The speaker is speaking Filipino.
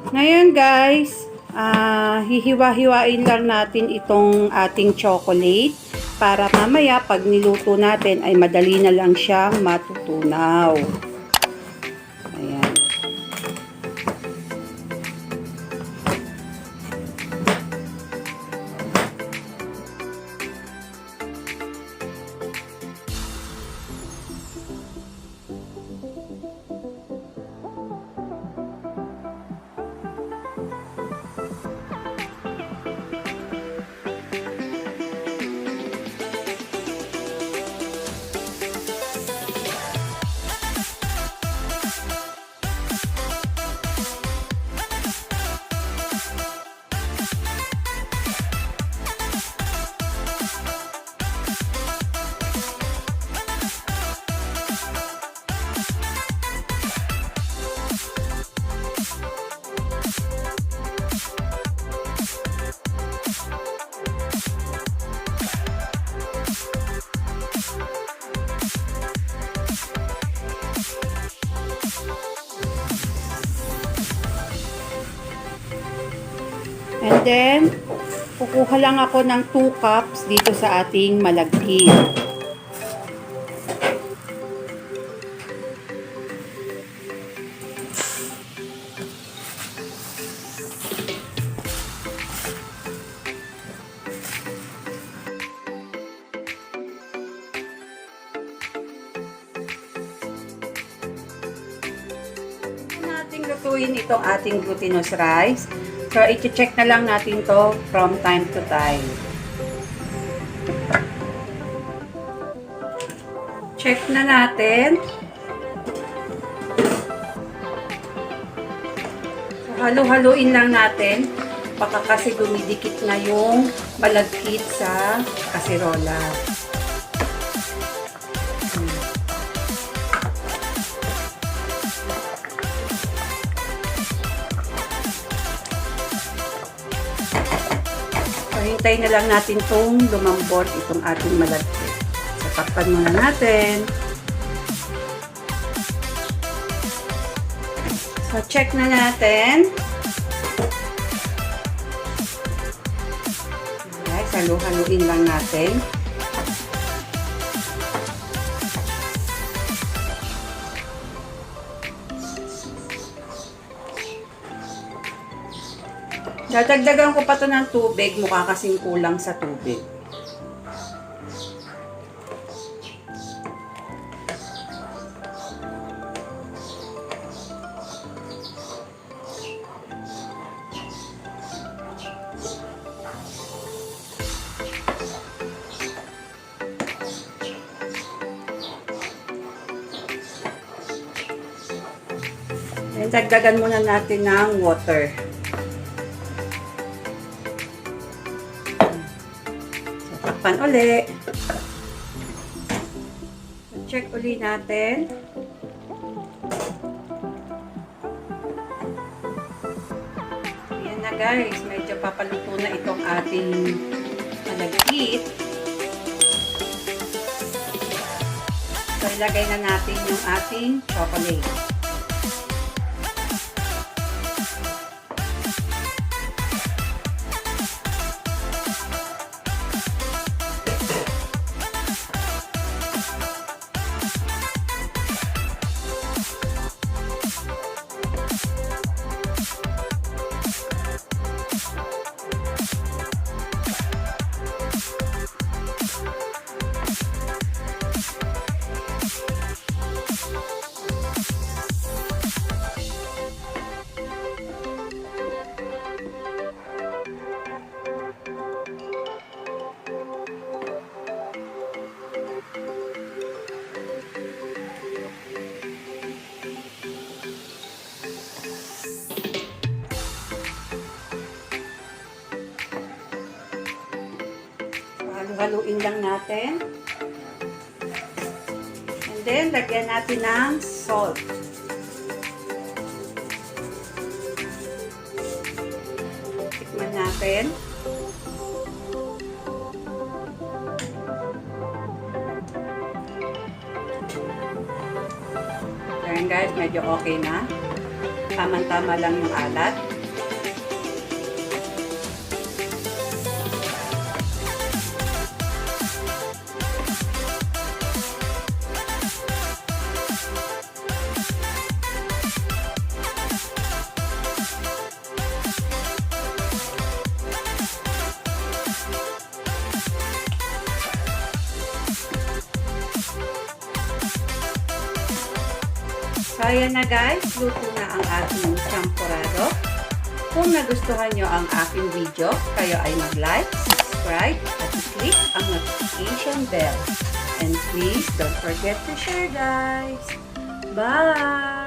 Ngayon guys, hihiwa-hiwain lang natin itong ating chocolate para mamaya pag niluto natin ay madali na lang siyang matutunaw. Ayan. And then, kukuha lang ako ng 2 cups dito sa ating malagkit. Nating lutuin itong ating glutinous rice. So, i-check na lang natin to from time to time. Check na natin. So, halu-haluin lang natin. Baka kasi dumidikit na yung malagkit sa kasirola. Hintayin na lang natin itong lumambot itong ating malagkit. So, takpan muna natin. So, check na natin. Okay, halu-haluin lang natin. Dadagdagan ko pa ito ng tubig, mukha kasing kulang sa tubig. Then, dagdagan muna natin ng water. Takpan uli. Check uli natin. Ayan na guys, medyo papaluto na itong ating malagkit. So, ilagay na natin yung ating chocolate. Haluin lang natin. And then, lagyan natin ng salt. Tikman natin. Ayan guys, medyo okay na. Tama-tama lang yung alat. Ayan na guys, luto na ang ating champorado. Kung nagustuhan nyo ang aking video, kayo ay mag-like, subscribe, at click ang notification bell. And please don't forget to share guys. Bye!